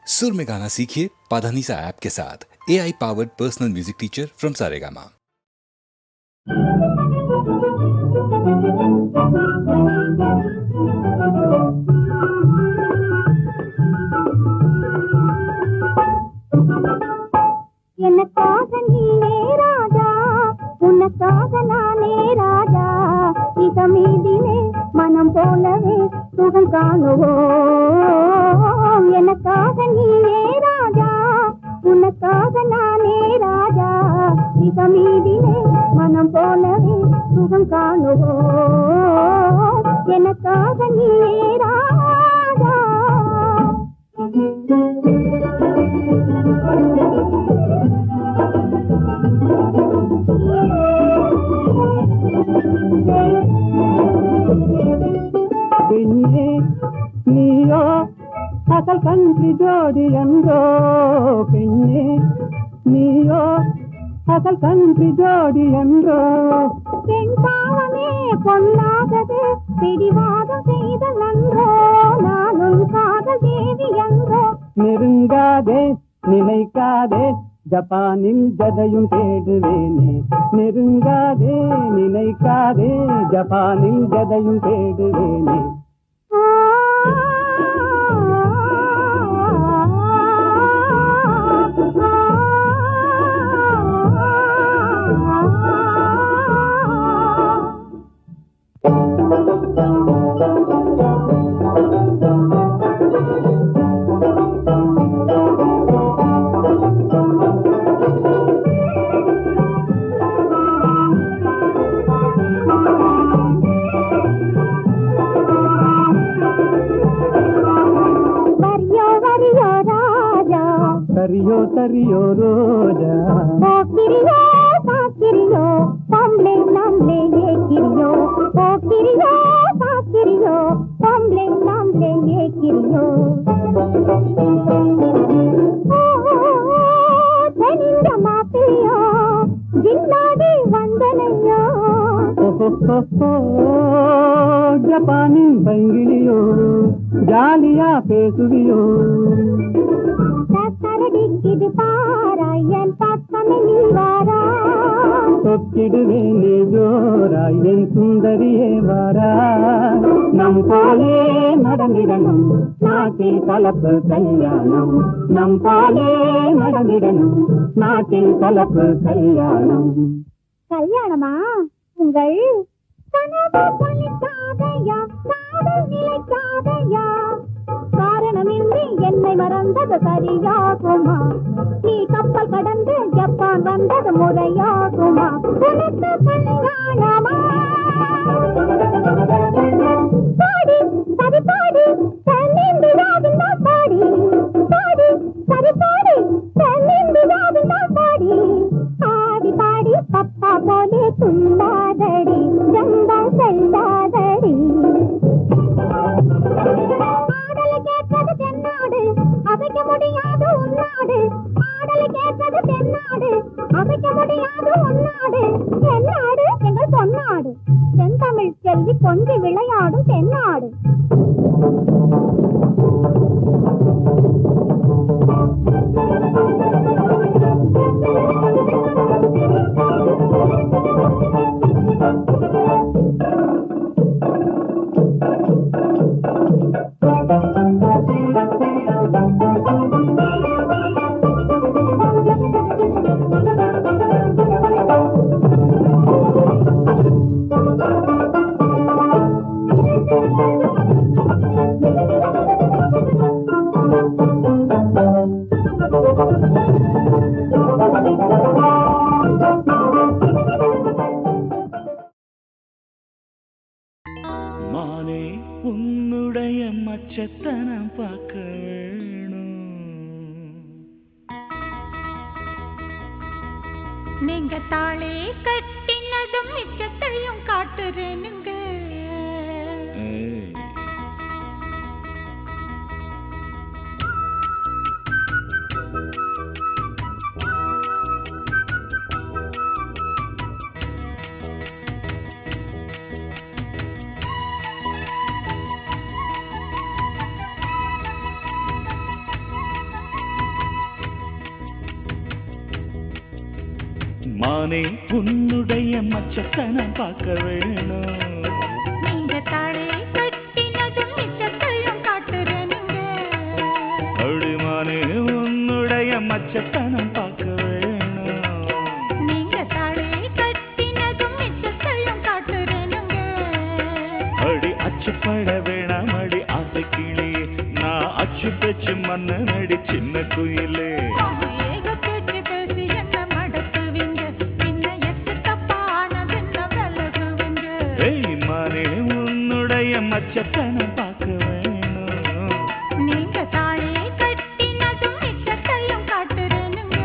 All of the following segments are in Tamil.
सुर में गाना सीखिए पाधानीसा ऐप के साथ। AI powered personal music teacher from Saregama. எனக்காக நீயே ராஜா, உனக்காக நானே ராஜா, இதமீதிலே மனம் போலவே சுகம் காணுவோம். எனக்காக நீயே ராஜா, உனக்காக நானே ராஜா, இதமீதிலே மனம் போலவே சுகம் காணுவோம். எனக்காக நீயே ராஜா. பெண்ணே நீயோ அசல் கன்றி ஜோடி என்றோ, பெண்ணே நீயோ அசல் கன்றி ஜோடி என்றோ. பெண் பாவமே பொல்லாதது, பிடிவாதம் செய்த நன்றோ, நானும் காதல் தேவி என்றோ. நெருங்காதே நினைக்காதே ஜப்பானில் ஜதையும் தேடுவேனே. நெருங்காதே நினைக்காதே ஜப்பானில் ஜதையும் தேடுவேனே. சரியோ சரியோ ரோஜா, போக்கிரியோ சாக்கிரியோ, பொம்பளை நாம்ளே ஏக்கிரியோ. போக்கிரியோ சாக்கிரியோ, பொம்பளை நாம்ளே ஏக்கிரியோ. தெரிந்த மாப்பிள்ளையோ, ஜில்லாடி வந்தனையோ. ஜப்பானின் பைங்கிலியோ, ஜாலியா பேசுவியோ. இது பாராயன் பக்கமே நீ வாரா, தொக்கிடுவேன் நீ ஜோராய் என் சுந்தரியே வாரா. நம் போலே நடந்திடணும் நாட்டில் கலப்பு கல்யாணம், நம் போலே நடந்திடணும் நாட்டில் கலப்பு கல்யாணம். கல்யாணமா? உங்கள் கனவு பலிக்காதையா, காதல் நிலைக்காதையா, காரணமின்றி என்னை மறந்தது சரியாகுமா? நீ கப்பல் கடந்து ஜப்பான் வந்தது முறையாகுமா? உனக்கு கல்யாணமா? பாடி சரி பாடி தென்னிந்து ராவிந்தா பாடி, பாடி சரி பாடி தென்னிந்து ராவிந்தா பாடி. ஆடி பாடி பப்பா போலே துள்ளாதடி, ஜம்பம் செல்லாதடி. ஆடலை கேட்பது தென்னாடு, அமைக்க முடியாது உன்னாடு. ஆடலை கேட்பது தென்னாடு, அமைக்க முடியாது உன்னாடு. தென்னாடு எங்கள் பொன்னாடு, தென்தமிழ் செல்வி கொஞ்சி விளையாடும் தென்னாடு. மானே உன்னுடைய மச்சத்தனம் பார்க்கணும். நீங்க தாளே கட்டினதும் மிச்சத்தையும் காட்டுறேனுங்க. மானே உன்னுடைய மச்சத்தனம் பார்க்க வேணும். நீங்க தாளே கட்டினதும் மிச்சத்தையும் காட்டுறேனுங்க. அடிமானே உன்னுடைய மச்சத்தனம் பார்க்க வேணும். நீங்க தாளே கட்டினதும் மிச்சத்தையும் காட்டுறேனுங்க. அடி அச்சுப்பட வேணாம் அடி ஆசை கிளி, நான் அச்சு பெச்சு மன்னன் அடி சின்ன குயிலே. ஏக பேச்சு பேசி என்ன மடக்குவீங்க, பின்ன எட்டு தப்பானதென்ன விலகுவீங்க. ஏய் மானே உன்னுடைய மச்சத்தனம் பார்க்க வேணும். நீங்க தாளே கட்டினதும் மிச்சத்தையும் காட்டுறேனுங்க.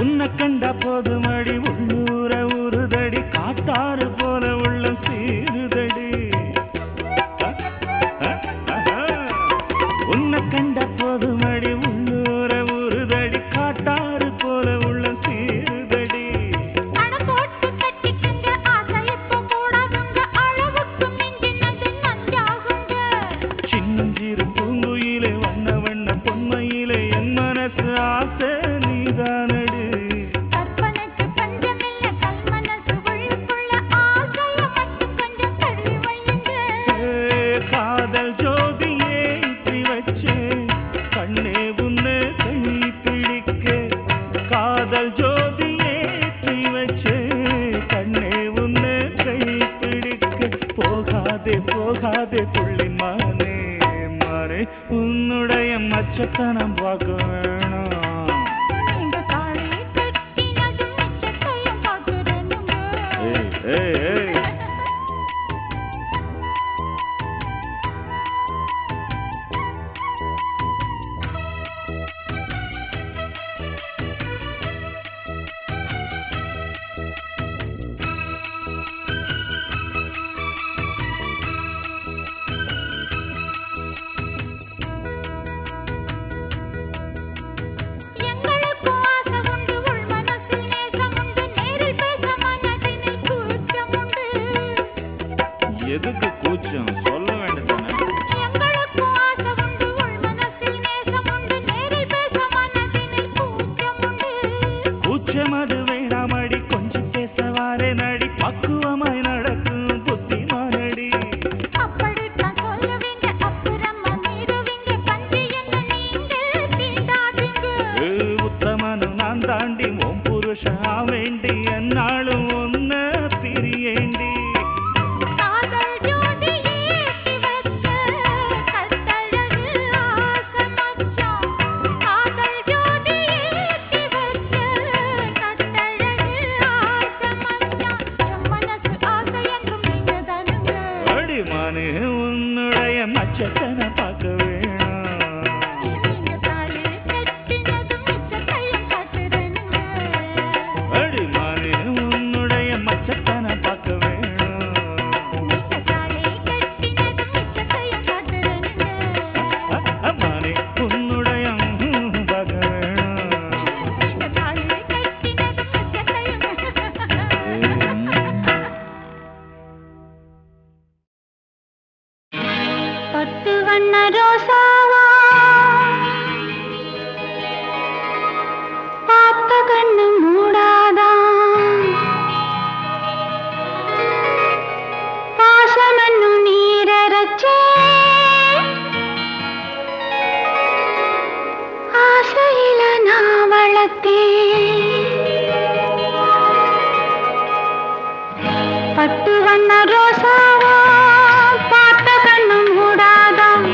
உன்னை கண்ட போது மடி உள்ளூர உருதடி, காட்டாறு போல உள்ள சீருதடி. உன்னை கண்ட போது மடி உள்ளூர உருதடி, காட்டாறு போல உள்ள சீருதடி. அட போட்டு கட்டிக்கங்க, ஆசை இப்போ கூடாதுங்க, அளவுக்கு மிஞ்சினது நஞ்சாகுங்க. சின்னஞ்சிறு பூங்குயிலே வண்ண வண்ண பொன்மையிலே என் மனசு ஆசை நீதானடி. கற்பனைக்கு பஞ்சமில்ல, கல்மனசு உள்ளுக்குள்ள ஆசைய மட்டும் கொஞ்சம் தள்ளி வையுங்க. காதல் ஜோதியே ஏற்றி வச்சே கண்ணே உன்னை கை பிடிக்க, காதல் ஜோதியே ஏற்றி வச்சே கண்ணே உன்னை கை பிடிக்க. போகாதே போகாதே புள்ளி மானே மானே உன்னுடைய மச்சத்தனம் பார்க்க வேணும். நீங்க தாளே கட்டினதும் மிச்சத்தையும் காட்டுறேனுங்க. ஏய் ஏய் ஏய் எங்களுக்கும் ஆசை உண்டு, உள் மனசில் நேசம் உண்டு, நேரில் பேச மனதினில் கூச்சம் உண்டு. எதுக்கு கூச்சம் சொல்ல வேண்டியதானே. எங்களுக்கும் ஆசை உண்டு, உள் மனசில் நேசம் உண்டு, நேரில் பேச மனதினில் கூச்சம் உண்டு. கூச்சமது வேணாமடி, கொஞ்சம் பேசவாரே நடி, பக்குவமாய் நடக்கும் புத்திமானடி. அப்படித்தான் சொல்லுவீங்க, அப்புறமா மீறுவீங்க, பஞ்சு என்ன நீங்க தீண்டாதீங்க. உத்தமனு நான் தாண்டி உன் புருஷா வேண்டி என்னாலும் ஒன்ன பிரியேண்டி. காதல் ஜோதி ஏற்றி வச்ச கட்டழகு ஆசை மச்சான். காதல் ஜோதி ஏற்றி வச்ச கட்டழகு ஆசை மச்சான். என் மனசு ஆசை என்றும் நீங்க தானுங்க. அடிமானே உன்னுடைய மச்சத்தனை பார்க்க வேணும். நீங்க தாளே கட்டினதும் மிச்சத்தையும் காட்டுறேனுங்க. அடிமானே உன்னுடைய மச்சத்தனை பார்க்க வேணும். நீங்க தாளே கட்டினதும் மிச்சத்தையும் காட்டுறேனுங்க. அம்மானே உன்னுடைய பார்க்க வேணும். நீங்க தாளே கட்டினதும் மிச்சத்தையும் பத்து வண்ண ரோசாவா பார்த்த கண்ணு மூடாதான், பாசமன்னும் நீரச்சே ஆசையில நான் வளர்த்தேன். பத்து வண்ண ரோசாவா பார்த்த கண்ணு மூடாதான்,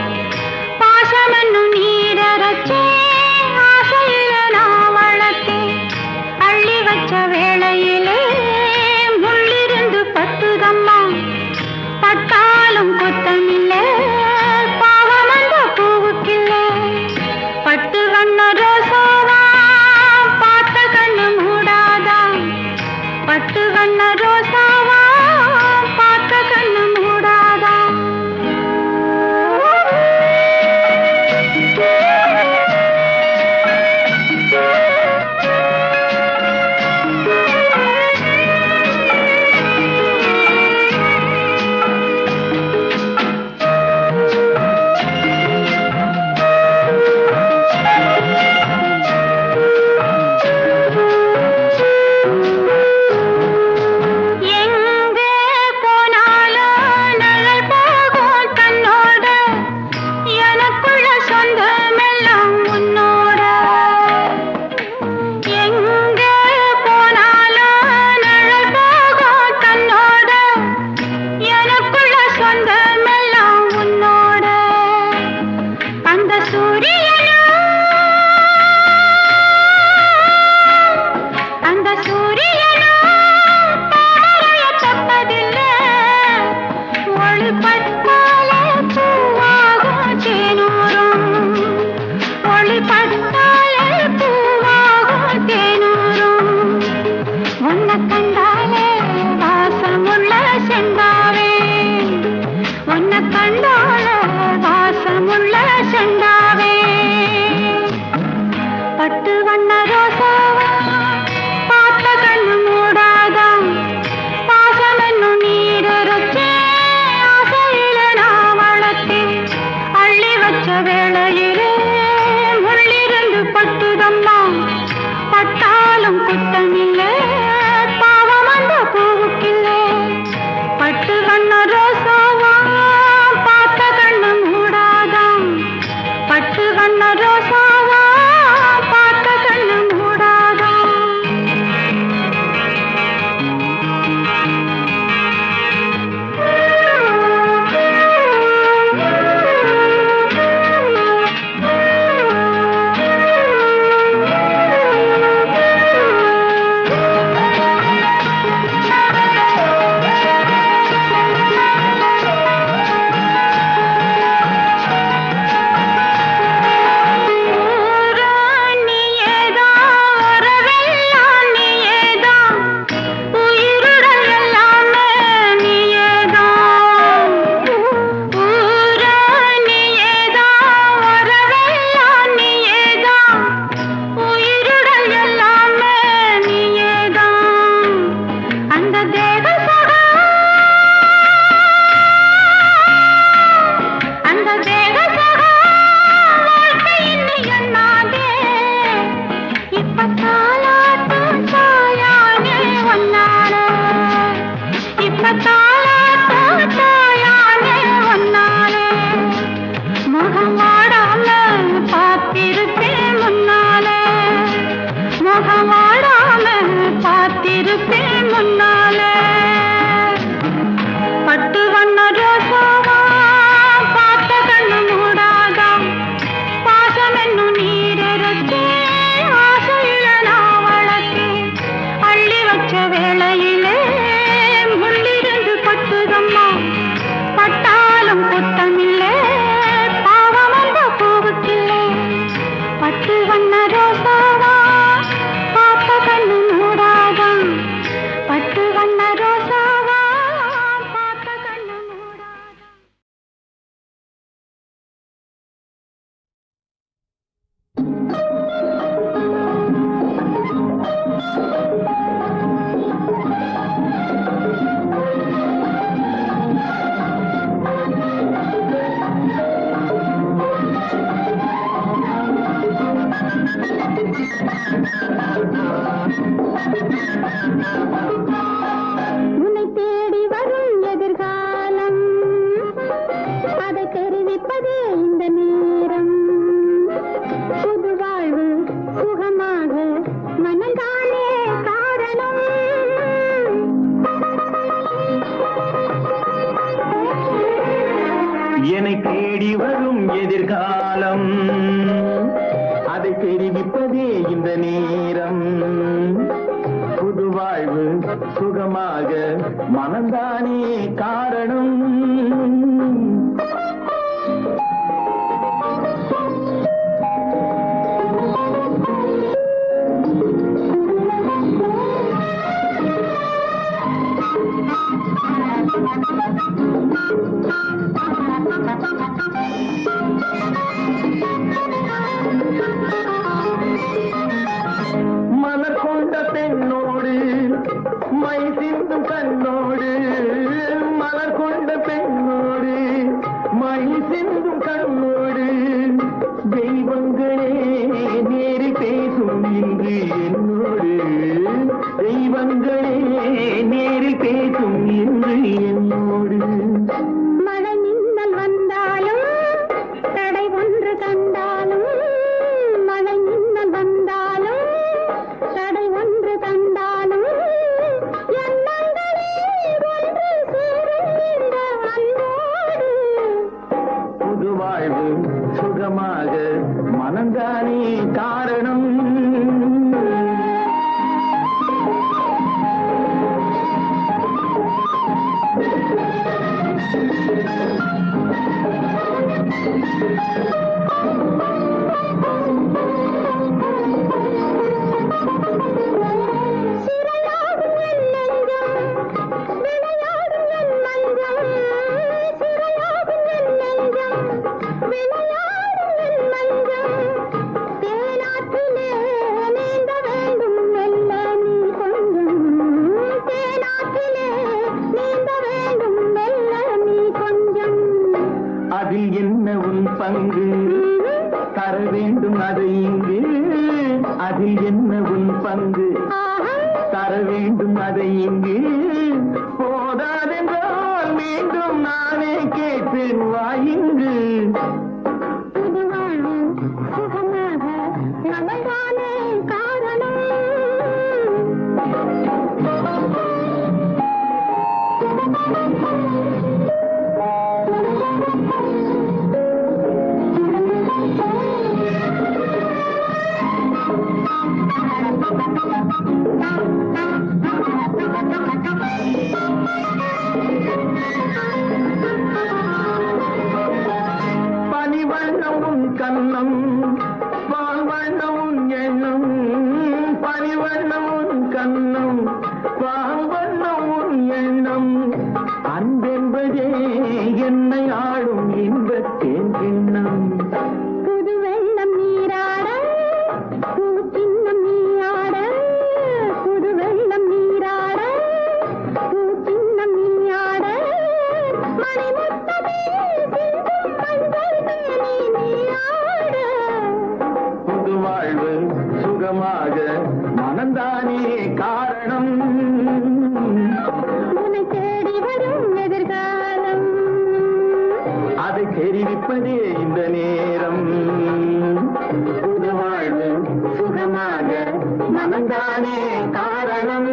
ஒளிபட்டாலே பூவாகும் தேனூரும் ஒளிபட்டாலே பூவாகும் தேனூரும் உன்னை கண்டாலே வாசமுள்ள செண்டாவே உன்னை கண்டாலே வாசமுள்ள செண்டாவே பட்டு வண்ண ரோசாவா பார்த்த கண்ணு மூடாதா பாசம் என்னும் நீரொச்சே ஆசையில நான் வளர்த்தேன் அள்ளி வச்ச வேளையிலே முள்ளிருந்து பட்டுதம்மா பட்டாலும் குத்தமில்லை பாவம் அந்த பூவுக்கில்லை பட்டு வண்ண ரோசாவா பார்த்த கண்ணு மூடாதா பட்டு வண்ண ரோசாவா பார்த்த கண்ணு மூடாதா பார்த்திருப்பேன் முன்னாலே பட்டு வண்ண ரோசாவா பார்த்த கண்ணு மூடாதா பாசம் என்னும் நீரொச்சே ஆசையில நான் வளர்த்தேன் அள்ளி வச்ச வேளையிலே முள்ளிருந்து பட்டுதம்மா பட்டாலும் குத்தமில்லை பாவம் அந்த பூவுக்கில்லை பட்டு வண்ண ரோசாவா பார்த்த கண்ணு மூடாதா பட்டு வண்ண ரோசாவா பார்த்த கண்ணு மூடாதா உன்னை தேடி வரும் எதிர்காலம் அதை தெரிவிப்பதே இந்த நேரம் புது வாழ்வு சுகமாக மனந்தானே காரணம் என்னை தேடி வரும் எதிர்காலம் அதை தெரிவிப்பதே இந்த நேரம் புது வாழ்வு சுகமாக மனந்தானே காரணம் மலர் கொண்ட பெண்ணோடு மை சிந்தும் கண்ணோடு மலர் கொண்ட பெண்ணோடு மை சிந்தும் கண்ணோடு தெய்வங்களே நேரில் பேசும் இன்று என்னோடு தெய்வங்களே நேரில் பேசும் இன்று என்னோடு மழை மின்னல் வந்தாலும் தடை ஒன்று கண்டாலும் மழை மின்னல் வந்தாலும் தடை ஒன்று கண்டாலும் எண்ணங்களே ஒன்று சேரும் இந்த அன்போடு புது வாழ்வு சுகமாக மனந்தானே காரணம் சிறையாடும் என் நெஞ்சம், விளையாடும் என் மஞ்சம். சிறையாடும் என் நெஞ்சம், விளையாடும் என் மஞ்சம். தேனாற்றிலே நீந்த வேண்டும் மெல்ல நீ கொஞ்சம். தேனாற்றிலே நீந்த வேண்டும் மெல்ல நீ கொஞ்சம். அதில் என்ன உன் பங்கு தர வேண்டும் அதை இங்கு. அதில் என்ன உன் பங்கு ஆஹா, தர வேண்டும் அதை இங்கு. போதாதென்றால் மீண்டும் நானே கேட்பேன் வாயிங்கு. புது வாழ்வு சுகமாக நமதானே காரணம். பனிவண்ணம் உன் கண்ணம் பால் வண்ணம் உன் எண்ணம். பனிவண்ணம் உன் கண்ணம் பால் வண்ணம் உன் எண்ணம். அன்பென்பதே என்னை ஆளும் இன்பத்தேன் கிண்ணம். புது வெள்ளம் நீராட பூச்சின்னம் நீயாட. புது வெள்ளம் நீராட பூச்சின்னம் நீயாட. மணிமுத்தமே சிந்தும் மஞ்சள் மேனி நீயாட. புது வாழ்வு சுகமாக மனந்தானே காரணம். உன்னை தேடி வரும் எதிர்காலம். அதை தெரிவிப்பதே இந்த நேரம். புது வாழ்வு சுகமாக மனந்தானே காரணம்.